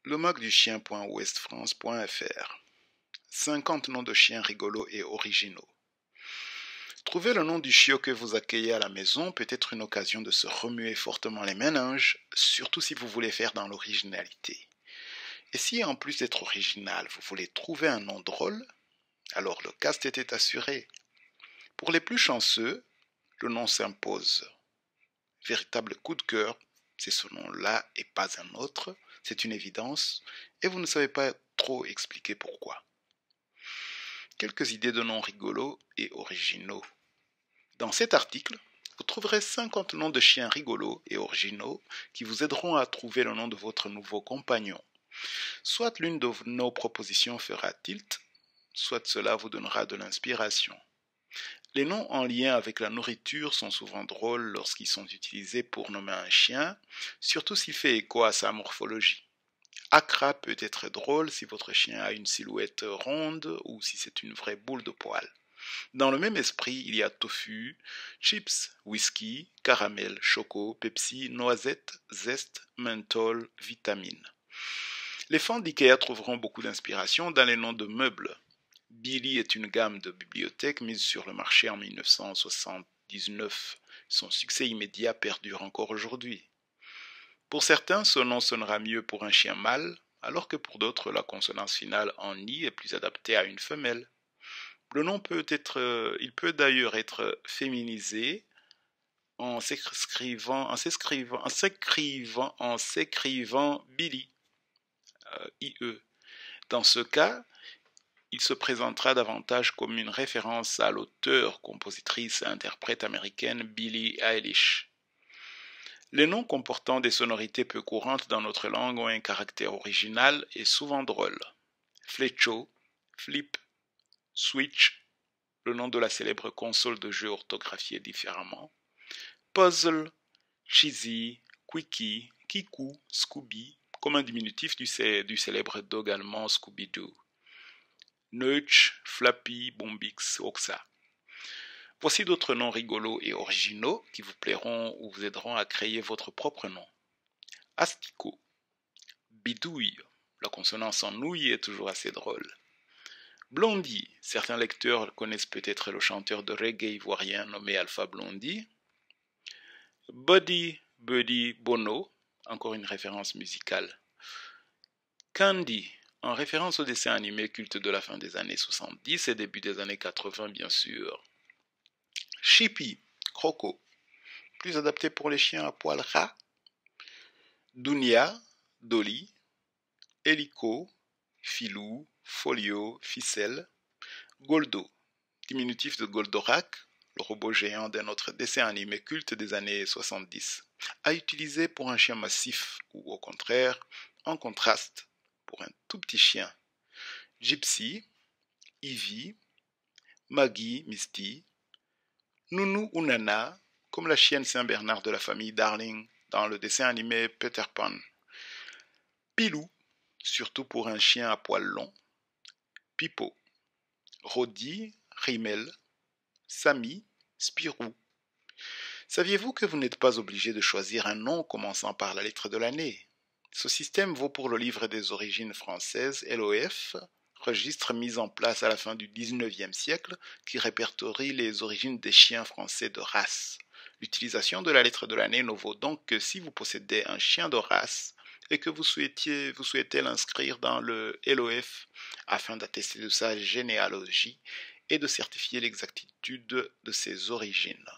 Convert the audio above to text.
lemoqduchien.westfrance.fr 50 noms de chiens rigolos et originaux. Trouver le nom du chiot que vous accueillez à la maison peut être une occasion de se remuer fortement les méninges, surtout si vous voulez faire dans l'originalité. Et si en plus d'être original, vous voulez trouver un nom drôle, alors le casse-tête est assuré. Pour les plus chanceux, le nom s'impose. Véritable coup de cœur, c'est ce nom-là et pas un autre, c'est une évidence, et vous ne savez pas trop expliquer pourquoi. Quelques idées de noms rigolos et originaux. Dans cet article, vous trouverez 50 noms de chiens rigolos et originaux qui vous aideront à trouver le nom de votre nouveau compagnon. Soit l'une de nos propositions fera tilt, soit cela vous donnera de l'inspiration. Les noms en lien avec la nourriture sont souvent drôles lorsqu'ils sont utilisés pour nommer un chien, surtout s'il fait écho à sa morphologie. Accra peut être drôle si votre chien a une silhouette ronde ou si c'est une vraie boule de poils. Dans le même esprit, il y a tofu, chips, whisky, caramel, choco, Pepsi, noisette, zeste, menthol, vitamine. Les fans d'IKEA trouveront beaucoup d'inspiration dans les noms de meubles. Billy est une gamme de bibliothèques mise sur le marché en 1979. Son succès immédiat perdure encore aujourd'hui. Pour certains, ce nom sonnera mieux pour un chien mâle, alors que pour d'autres, la consonance finale en i est plus adaptée à une femelle. Le nom il peut d'ailleurs être féminisé en s'écrivant Billy, IE. Dans ce cas, il se présentera davantage comme une référence à l'auteure, compositrice et interprète américaine Billie Eilish. Les noms comportant des sonorités peu courantes dans notre langue ont un caractère original et souvent drôle. Fletcho, Flip, Switch, le nom de la célèbre console de jeux orthographiée différemment, Puzzle, Cheesy, Quickie, Kikou, Scooby, comme un diminutif du célèbre dog allemand Scooby-Doo. Nudge, Flappy, Bombix, Oxa. Voici d'autres noms rigolos et originaux qui vous plairont ou vous aideront à créer votre propre nom. Asticot, Bidouille, la consonance en ouille est toujours assez drôle. Blondie, certains lecteurs connaissent peut-être le chanteur de reggae ivoirien nommé Alpha Blondie. Buddy Bono, encore une référence musicale. Candy, en référence au dessin animé culte de la fin des années 70 et début des années 80 bien sûr. Chippy, Croco, plus adapté pour les chiens à poils ras. Dunia, Dolly. Hélico, Filou, Folio, Ficelle. Goldo, diminutif de Goldorak, le robot géant d'un autre dessin animé culte des années 70, à utiliser pour un chien massif ou au contraire, en contraste, pour un tout petit chien. Gypsy, Ivy, Maggie, Misty, Nounou ou Nana, comme la chienne Saint-Bernard de la famille Darling dans le dessin animé Peter Pan. Pilou, surtout pour un chien à poils longs. Pipo, Rodi, Rimel, Samy, Spirou. Saviez-vous que vous n'êtes pas obligé de choisir un nom commençant par la lettre de l'année? Ce système vaut pour le livre des origines françaises, LOF, registre mis en place à la fin du XIXe siècle qui répertorie les origines des chiens français de race. L'utilisation de la lettre de l'année ne vaut donc que si vous possédez un chien de race et que vous souhaitez l'inscrire dans le LOF afin d'attester de sa généalogie et de certifier l'exactitude de ses origines.